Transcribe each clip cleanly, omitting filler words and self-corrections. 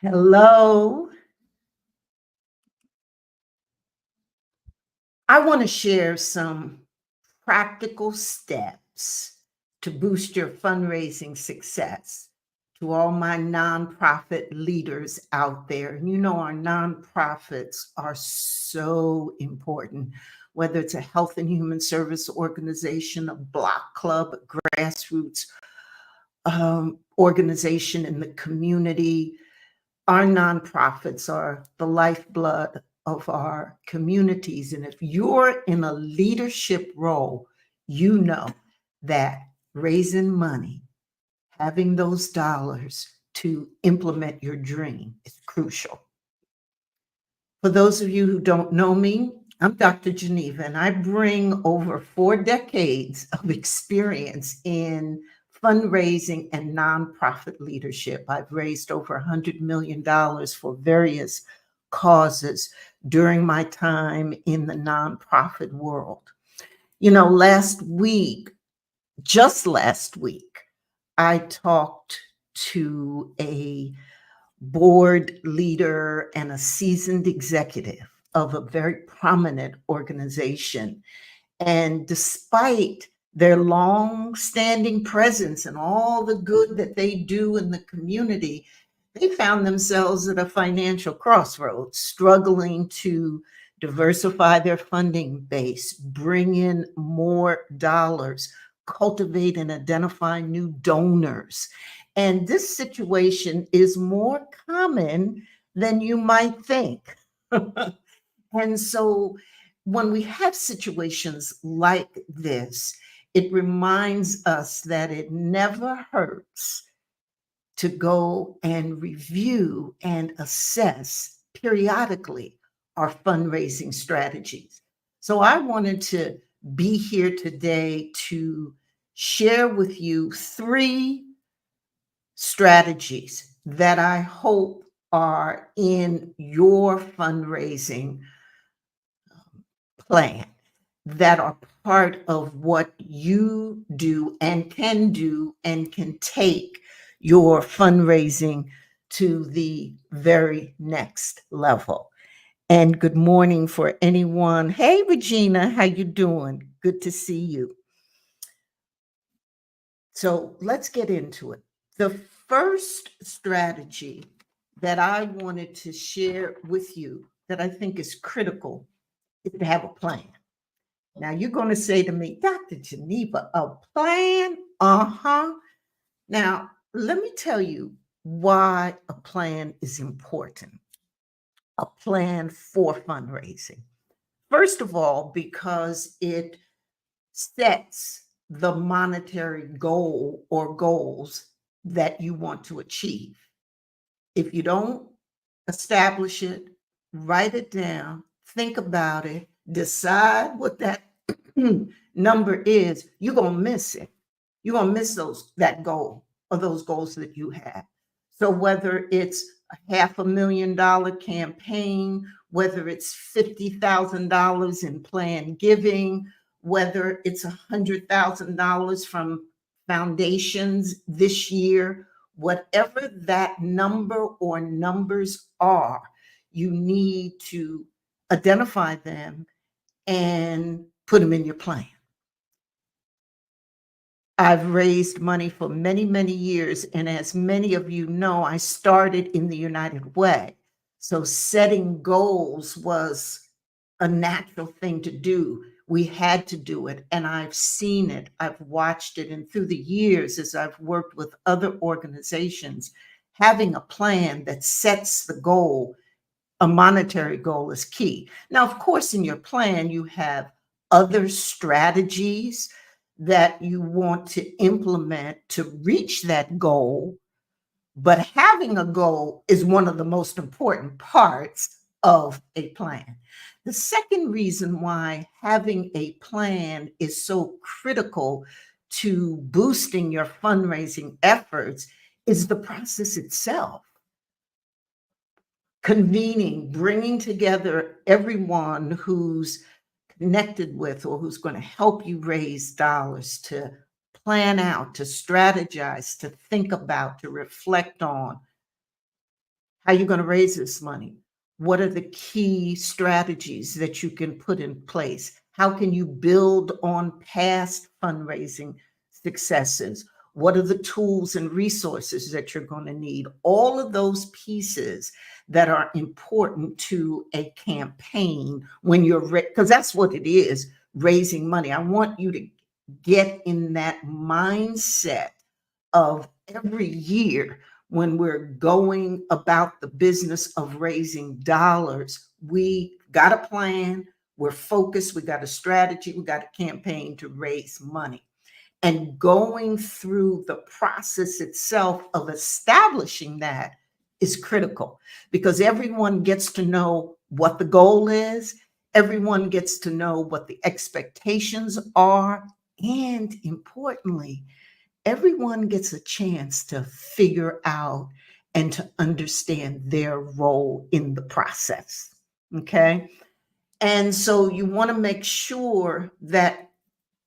Hello. I want to share some practical steps to boost your fundraising success to all my nonprofit leaders out there. And our nonprofits are so important, whether it's a health and human service organization, a block club, a grassroots organization in the community. Our nonprofits are the lifeblood of our communities. And if you're in a leadership role, you know that raising money, having those dollars to implement your dream is crucial. For those of you who don't know me, I'm Dr. Geneva, and I bring over 4 decades of experience in fundraising and nonprofit leadership. I've raised over $100 million for various causes during my time in the nonprofit world. Just last week, I talked to a board leader and a seasoned executive of a very prominent organization. And despite their long-standing presence and all the good that they do in the community, they found themselves at a financial crossroads, struggling to diversify their funding base, bring in more dollars, cultivate and identify new donors. And this situation is more common than you might think. And so when we have situations like this, it reminds us that it never hurts to go and review and assess periodically our fundraising strategies. So I wanted to be here today to share with you 3 strategies that I hope are in your fundraising plan, that are part of what you do and can take your fundraising to the very next level. And good morning for anyone. Hey, Regina, how you doing? Good to see you. So let's get into it. The first strategy that I wanted to share with you that I think is critical is to have a plan. Now you're going to say to me, Dr. Geneva, a plan? Uh-huh. Now, let me tell you why a plan is important. A plan for fundraising. First of all, because it sets the monetary goal or goals that you want to achieve. If you don't establish it, write it down, think about it, decide what that number is, you're going to miss it. You're going to miss that goal or those goals that you have. So whether it's a $500,000 campaign, whether it's $50,000 in planned giving, whether it's $100,000 from foundations this year, whatever that number or numbers are, you need to identify them and put them in your plan. I've raised money for many, many years. And as many of you know, I started in the United Way. So setting goals was a natural thing to do. We had to do it. And I've seen it. I've watched it. And through the years, as I've worked with other organizations, having a plan that sets the goal, a monetary goal, is key. Now, of course, in your plan, you have other strategies that you want to implement to reach that goal. But having a goal is one of the most important parts of a plan. The second reason why having a plan is so critical to boosting your fundraising efforts is the process itself. Convening, bringing together everyone who's connected with or who's going to help you raise dollars, to plan out, to strategize, to think about, to reflect on How are you going to raise this money? What are the key strategies that you can put in place? How can you build on past fundraising successes? What are the tools and resources that you're going to need? All of those pieces that are important to a campaign when you're, because that's what it is, raising money. I want you to get in that mindset of every year when we're going about the business of raising dollars, we got a plan, we're focused, we got a strategy, we got a campaign to raise money. And going through the process itself of establishing that is critical because everyone gets to know what the goal is, everyone gets to know what the expectations are, and importantly, everyone gets a chance to figure out and to understand their role in the process. Okay. And so you want to make sure that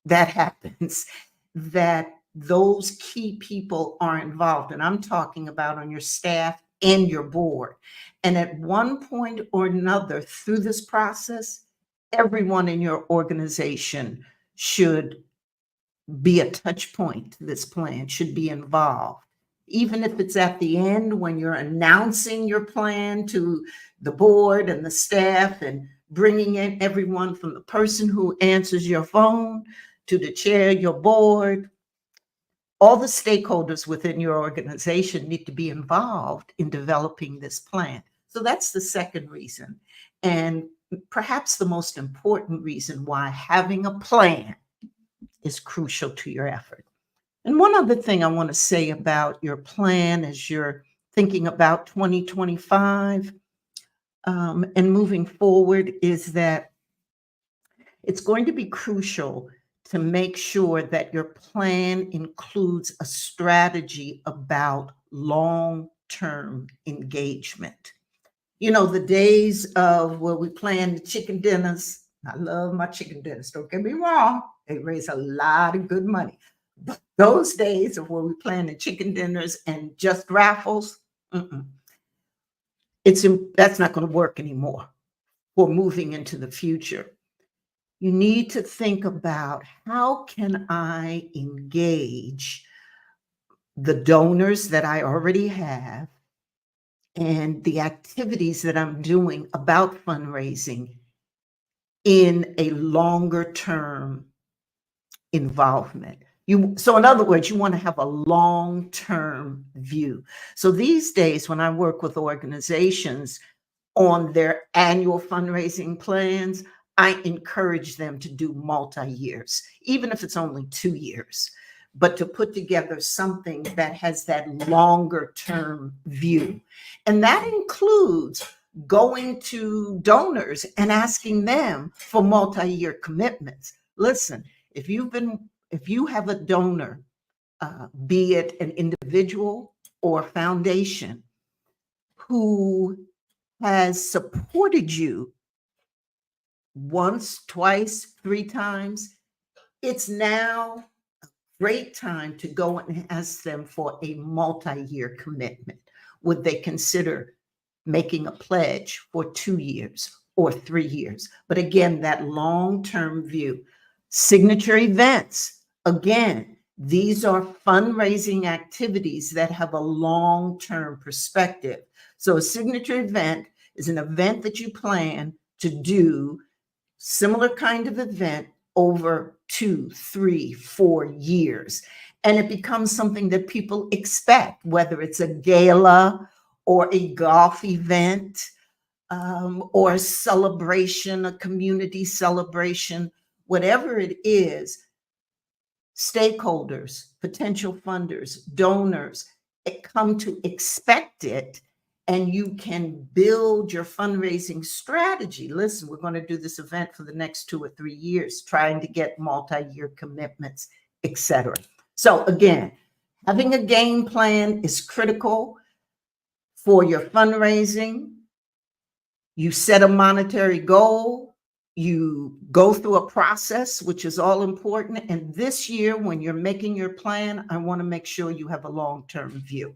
that happens, that those key people are involved. And I'm talking about on your staff and your board. And at one point or another through this process, everyone in your organization should be a touch point to this plan, should be involved. Even if it's at the end when you're announcing your plan to the board and the staff and bringing in everyone from the person who answers your phone to the chair, your board, all the stakeholders within your organization need to be involved in developing this plan. So that's the second reason. And perhaps the most important reason why having a plan is crucial to your effort. And one other thing I want to say about your plan as you're thinking about 2025 and moving forward is that it's going to be crucial to make sure that your plan includes a strategy about long-term engagement. You know, the days of where we plan the chicken dinners. I love my chicken dinners, don't get me wrong. They raise a lot of good money. But those days of where we plan the chicken dinners and just raffles, mm-mm. That's not going to work anymore for moving into the future. You need to think about how can I engage the donors that I already have and the activities that I'm doing about fundraising in a longer term involvement. So in other words, you want to have a long-term view. So these days, when I work with organizations on their annual fundraising plans, I encourage them to do multi-years, even if it's only 2 years, but to put together something that has that longer term view. And that includes going to donors and asking them for multi-year commitments. Listen, if you have a donor, be it an individual or foundation, who has supported you once, twice, 3 times, it's now a great time to go and ask them for a multi-year commitment. Would they consider making a pledge for 2 years or 3 years? But again, that long-term view. Signature events, again, these are fundraising activities that have a long-term perspective. So a signature event is an event that you plan to do, similar kind of event over 2, 3, 4 years. And it becomes something that people expect, whether it's a gala or a golf event or a celebration, a community celebration, whatever it is, stakeholders, potential funders, donors, come to expect it, and you can build your fundraising strategy. Listen, we're going to do this event for the next 2 or 3 years, trying to get multi-year commitments, etc. So again, having a game plan is critical for your fundraising. You set a monetary goal. You go through a process, which is all important. And this year, when you're making your plan, I want to make sure you have a long-term view.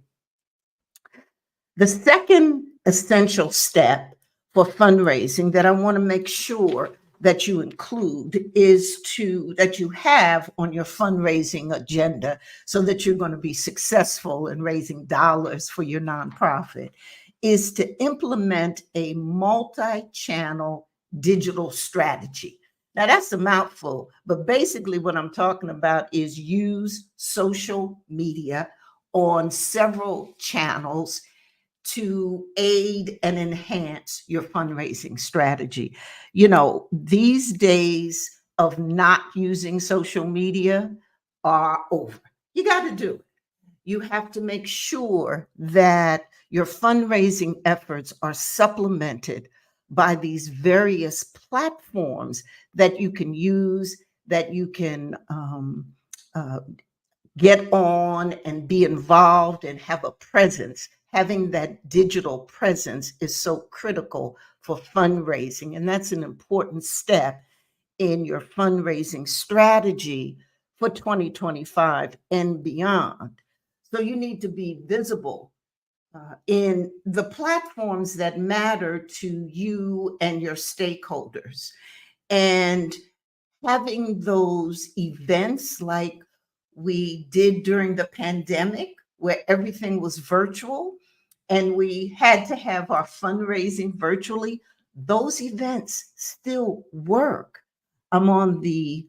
The second essential step for fundraising that I want to make sure that you include is that you have on your fundraising agenda so that you're going to be successful in raising dollars for your nonprofit is to implement a multi-channel digital strategy. Now that's a mouthful, but basically what I'm talking about is use social media on several channels to aid and enhance your fundraising strategy. These days of not using social media are over. You got to do it. You have to make sure that your fundraising efforts are supplemented by these various platforms that you can use, that you can uh, get on and be involved and have a presence. Having that digital presence is so critical for fundraising. And that's an important step in your fundraising strategy for 2025 and beyond. So you need to be visible in the platforms that matter to you and your stakeholders. And having those events like we did during the pandemic, where everything was virtual and we had to have our fundraising virtually, those events still work. I'm on the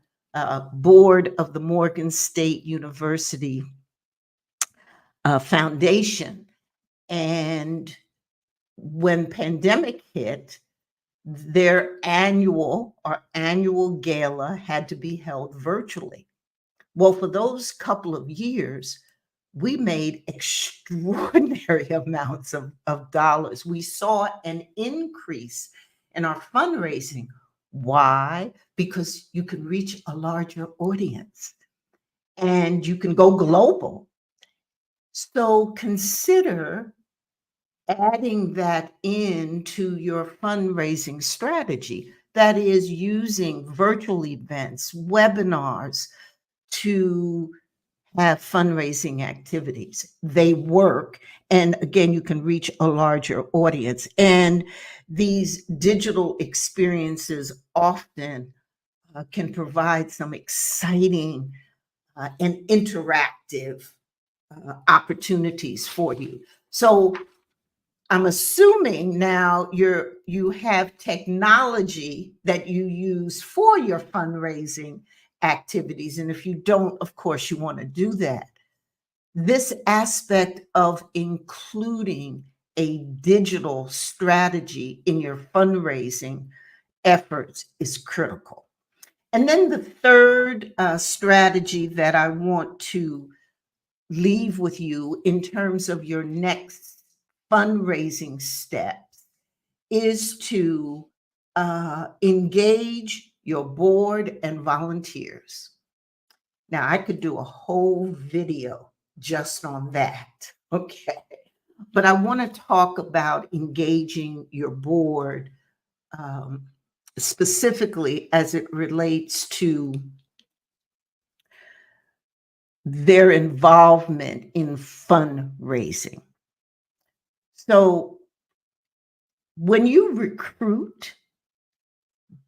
board of the Morgan State University Foundation. And when pandemic hit, their annual gala had to be held virtually. Well, for those couple of years, we made extraordinary amounts of dollars. We saw an increase in our fundraising. Why? Because you can reach a larger audience and you can go global. So consider adding that into your fundraising strategy. That is using virtual events, webinars to have fundraising activities. They work. And again, you can reach a larger audience. And these digital experiences often can provide some exciting and interactive opportunities for you. So I'm assuming now you have technology that you use for your fundraising activities. And if you don't, of course, you want to do that. This aspect of including a digital strategy in your fundraising efforts is critical. And then the third strategy that I want to leave with you in terms of your next fundraising steps is to engage your board and volunteers. Now, I could do a whole video just on that. Okay. But I want to talk about engaging your board um, specifically as it relates to their involvement in fundraising. So when you recruit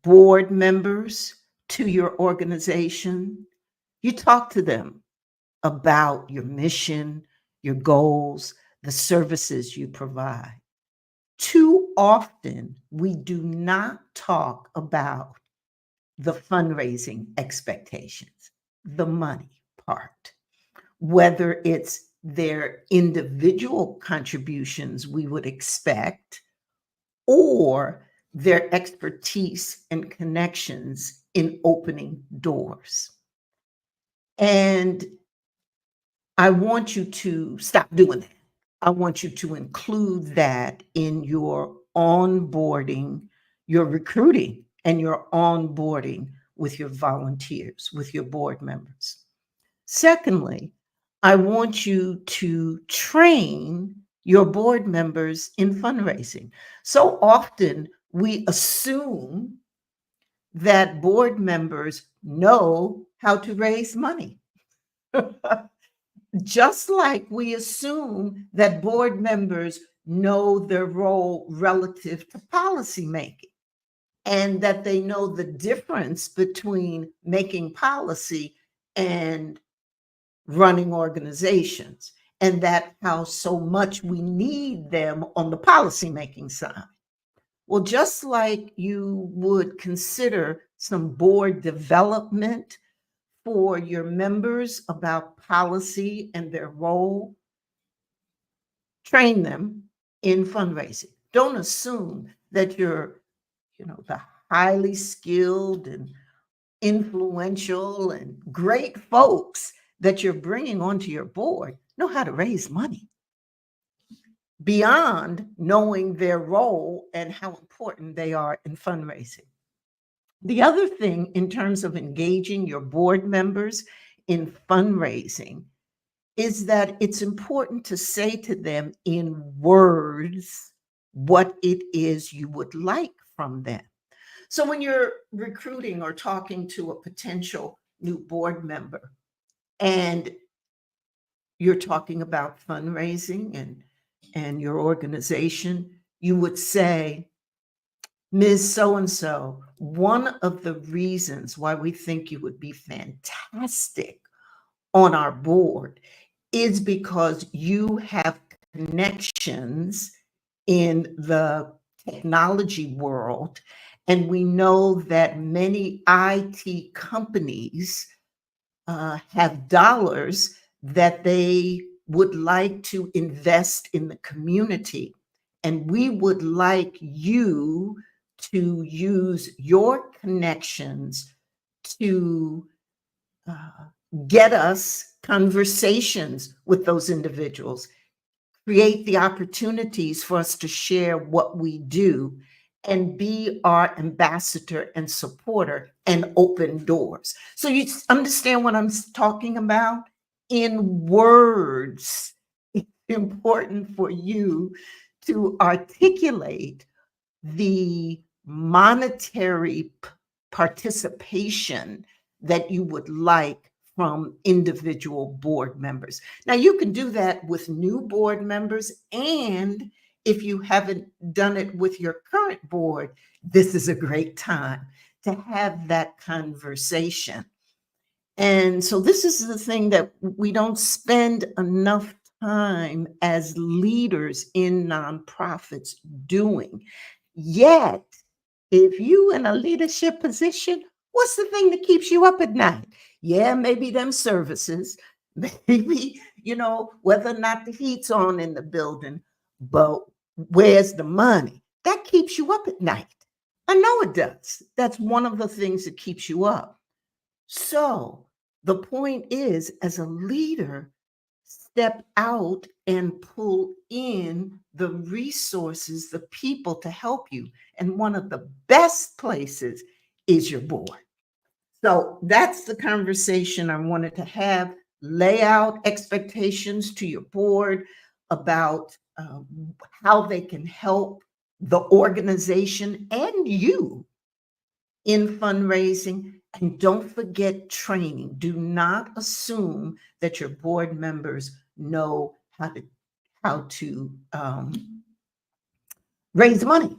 board members to your organization, you talk to them about your mission, your goals, the services you provide. Too often, we do not talk about the fundraising expectations, the money part, whether it's their individual contributions we would expect or their expertise and connections in opening doors. And I want you to stop doing that. I want you to include that in your onboarding, your recruiting, and your onboarding with your volunteers, with your board members. Secondly, I want you to train your board members in fundraising. So often we assume that board members know how to raise money. Just like we assume that board members know their role relative to policy making, and that they know the difference between making policy and running organizations, and that how so much we need them on the policy making side. Well, just like you would consider some board development for your members about policy and their role, train them in fundraising. Don't assume that the highly skilled and influential and great folks that you're bringing onto your board know how to raise money beyond knowing their role and how important they are in fundraising. The other thing, in terms of engaging your board members in fundraising, is that it's important to say to them in words what it is you would like from them. So when you're recruiting or talking to a potential new board member and you're talking about fundraising and your organization, you would say, Ms. So and so, one of the reasons why we think you would be fantastic on our board is because you have connections in the technology world. And we know that many IT companies have dollars that they would like to invest in the community. And we would like you to use your connections to uh, get us conversations with those individuals, create the opportunities for us to share what we do, and be our ambassador and supporter and open doors. So you understand what I'm talking about? In words, it's important for you to articulate the monetary participation that you would like from individual board members. Now, you can do that with new board members, and if you haven't done it with your current board, this is a great time to have that conversation. And so this is the thing that we don't spend enough time as leaders in nonprofits doing. Yet, if you in a leadership position, what's the thing that keeps you up at night? Yeah, maybe them services, maybe, whether or not the heat's on in the building, but where's the money? That keeps you up at night. I know it does. That's one of the things that keeps you up. So the point is, as a leader, step out and pull in the resources, the people to help you. And one of the best places is your board. So that's the conversation I wanted to have. Lay out expectations to your board about how they can help the organization and you in fundraising. And don't forget training. Do not assume that your board members know how to raise money,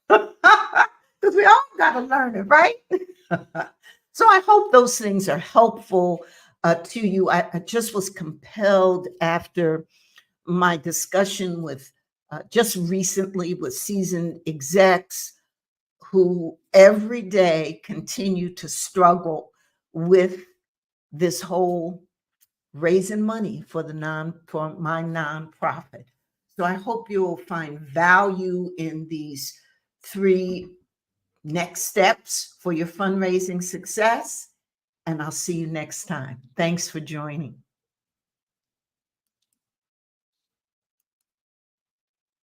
because we all got to learn it, right? So I hope those things are helpful to you. I just was compelled, after my discussion with just recently with seasoned execs who every day continue to struggle with this whole raising money for my nonprofit. So I hope you'll find value in these 3 next steps for your fundraising success. And I'll see you next time. Thanks for joining.